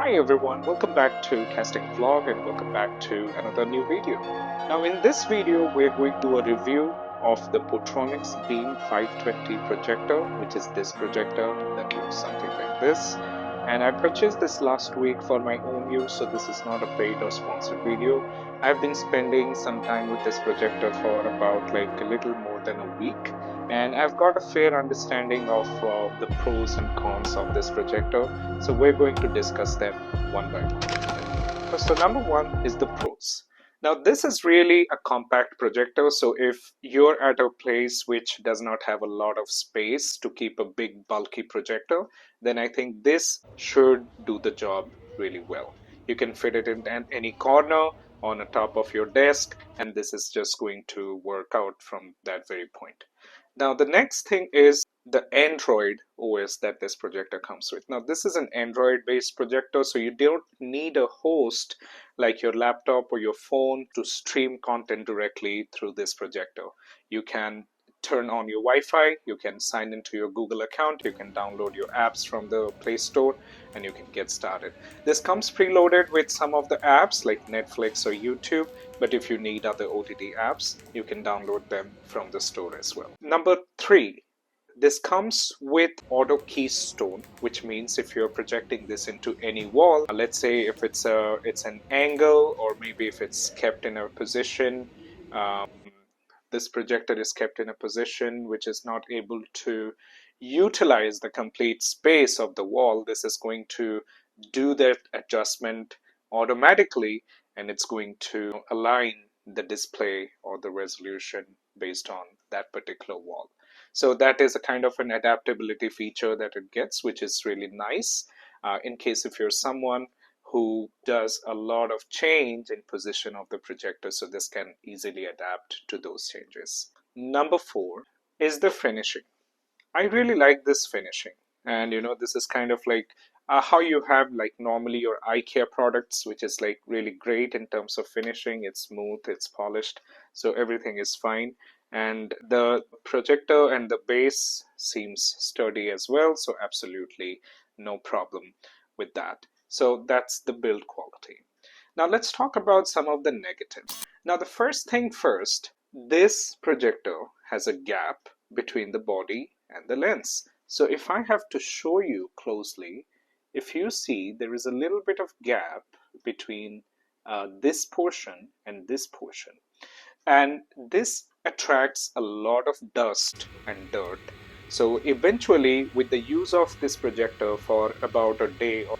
Hi everyone, welcome back to Casting Vlog and welcome back to another new video. Now in this video we're going to do a review of the Portronics Beem 520 projector, which is this projector that looks something like this. And I purchased this last week for my own use, so this is not a paid or sponsored video. I've been spending some time with this projector for about like a little more than a week, and I've got a fair understanding of the pros and cons of this projector. So we're going to discuss them one by one. So number one is the pros. Now this is really a compact projector. So if you're at a place which does not have a lot of space to keep a big bulky projector, then I think this should do the job really well. You can fit it in any corner on the top of your desk, and this is just going to work out from that very point. Now the next thing is the Android OS that this projector comes with. Now this is an Android based projector, so you don't need a host like your laptop or your phone to stream content directly through this projector. You can turn on your Wi-Fi, you can sign into your Google account, you can download your apps from the Play Store, and you can get started. This comes preloaded with some of the apps like Netflix or YouTube, but if you need other OTT apps, you can download them from the store as well. Number three, this comes with auto keystone, which means if you're projecting this into any wall, let's say if it's an angle, or maybe if it's kept in a position, this projector is kept in a position which is not able to utilize the complete space of the wall, this is going to do that adjustment automatically, and it's going to align the display or the resolution based on that particular wall. So that is a kind of an adaptability feature that it gets, which is really nice in case if you're someone who does a lot of change in position of the projector, so this can easily adapt to those changes. Number four is the finishing. I really like this finishing, and this is kind of like how you have like normally your IKEA products, which is like really great in terms of finishing. It's smooth, it's polished, so everything is fine. And the projector and the base seems sturdy as well, so absolutely no problem with that. So that's the build quality. Now let's talk about some of the negatives. Now the first thing first, this projector has a gap between the body and the lens. So if I have to show you closely, if you see there is a little bit of gap between this portion and this portion. And this attracts a lot of dust and dirt. So eventually, with the use of this projector for about a day, or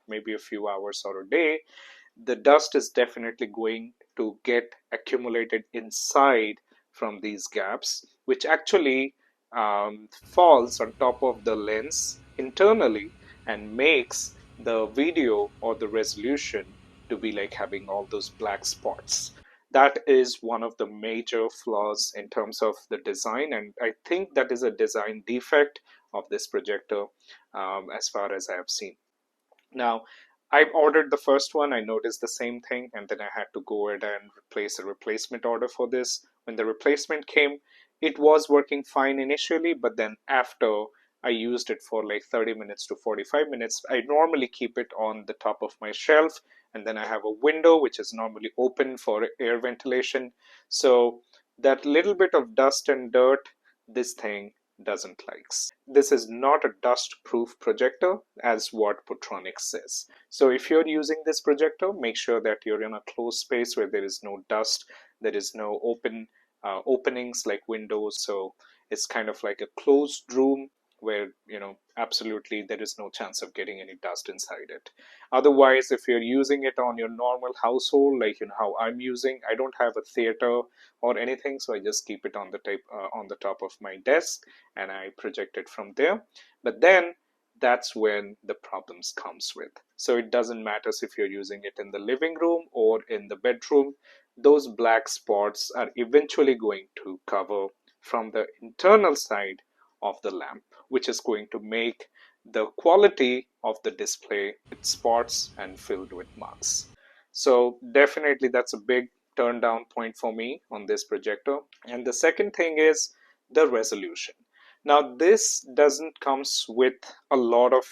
maybe a few hours or a day, the dust is definitely going to get accumulated inside from these gaps, which actually falls on top of the lens internally and makes the video or the resolution to be like having all those black spots. That is one of the major flaws in terms of the design, and I think that is a design defect of this projector as far as I have seen. Now, I've ordered the first one, I noticed the same thing, and then I had to go ahead and place a replacement order for this. When the replacement came, it was working fine initially, but then after I used it for like 30 minutes to 45 minutes, I normally keep it on the top of my shelf, and then I have a window which is normally open for air ventilation. So that little bit of dust and dirt, this thing doesn't like. This is not a dust proof projector as what Portronics says. So if you're using this projector, make sure that you're in a closed space where there is no dust, there is no openings like windows. So it's kind of like a closed room where absolutely there is no chance of getting any dust inside it. Otherwise, if you're using it on your normal household, like how I'm using, I don't have a theater or anything, so I just keep it on the top of my desk and I project it from there. But then that's when the problems comes with. So it doesn't matter if you're using it in the living room or in the bedroom, those black spots are eventually going to cover from the internal side of the lamp, which is going to make the quality of the display with spots and filled with marks. So definitely that's a big turn down point for me on this projector. And the second thing is the resolution. Now this doesn't comes with a lot of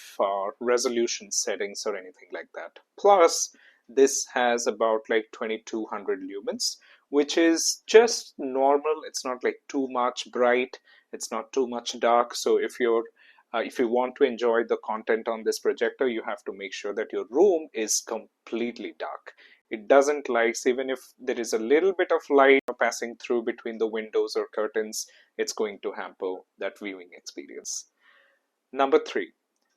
resolution settings or anything like that. Plus this has about like 2200 lumens, which is just normal. It's not like too much bright, it's not too much dark. So if you want to enjoy the content on this projector, you have to make sure that your room is completely dark. It doesn't light, even if there is a little bit of light passing through between the windows or curtains, it's going to hamper that viewing experience. Number 3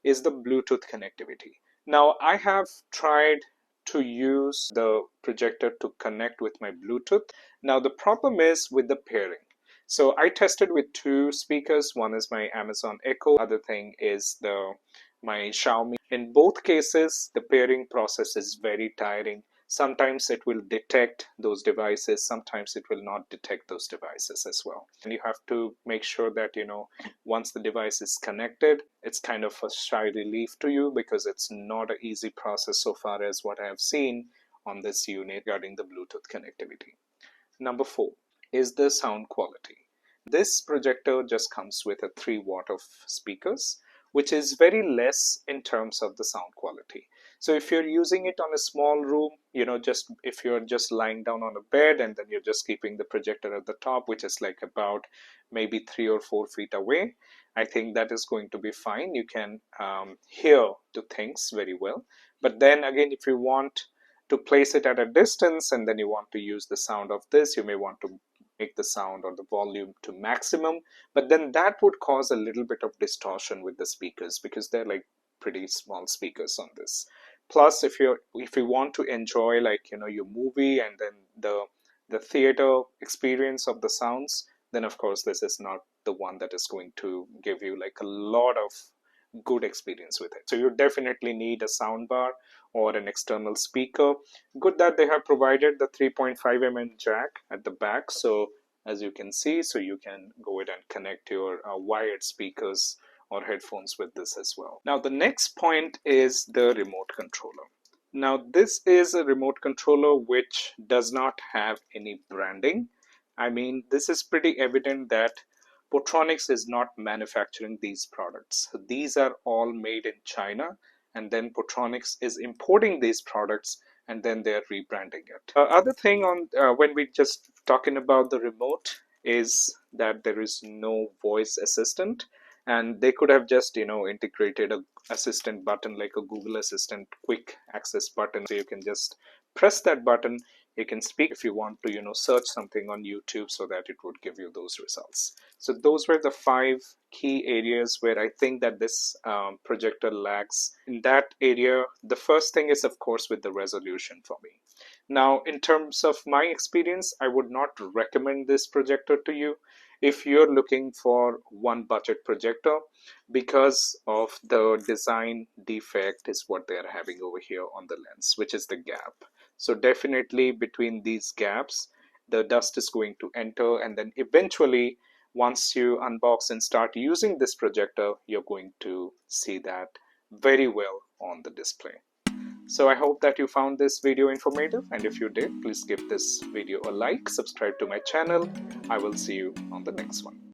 is the Bluetooth connectivity. Now, I have tried to use the projector to connect with my Bluetooth. Now, the problem is with the pairing. So I tested with two speakers. One is my Amazon Echo, other thing is my Xiaomi. In both cases, the pairing process is very tiring. Sometimes it will detect those devices, sometimes it will not detect those devices as well. And you have to make sure that, once the device is connected, it's kind of a shy relief to you, because it's not an easy process so far as what I have seen on this unit regarding the Bluetooth connectivity. Number 4 is the sound quality. This projector just comes with a 3 watt of speakers, which is very less in terms of the sound quality. So if you're using it on a small room, just if you're just lying down on a bed and then you're just keeping the projector at the top, which is like about maybe 3 or 4 feet away, I think that is going to be fine. You can hear the things very well. But then again, if you want to place it at a distance and then you want to use the sound of this, you may want to make the sound or the volume to maximum, but then that would cause a little bit of distortion with the speakers, because they're like pretty small speakers on this. Plus, if you want to enjoy your movie and then the theater experience of the sounds, then of course this is not the one that is going to give you like a lot of good experience with it. So you definitely need a sound bar or an external speaker. Good that they have provided the 3.5 mm jack at the back, so as you can see, so you can go ahead and connect your wired speakers or headphones with this as well. Now the next point is the remote controller. Now this is a remote controller which does not have any branding. I mean, this is pretty evident that Portronics is not manufacturing these products. These are all made in China, and then Portronics is importing these products and then they're rebranding it. Other thing on when we just talking about the remote is that there is no voice assistant, and they could have just integrated a assistant button like a Google Assistant quick access button, so you can just press that button. You can speak if you want to search something on YouTube, so that it would give you those results. So those were the 5 key areas where I think that this projector lacks. In that area, the first thing is of course with the resolution for me. Now in terms of my experience, I would not recommend this projector to you if you're looking for one budget projector, because of the design defect is what they're having over here on the lens, which is the gap. So definitely between these gaps, the dust is going to enter, and then eventually once you unbox and start using this projector, you're going to see that very well on the display. So I hope that you found this video informative, and if you did, please give this video a like, subscribe to my channel. I will see you on the next one.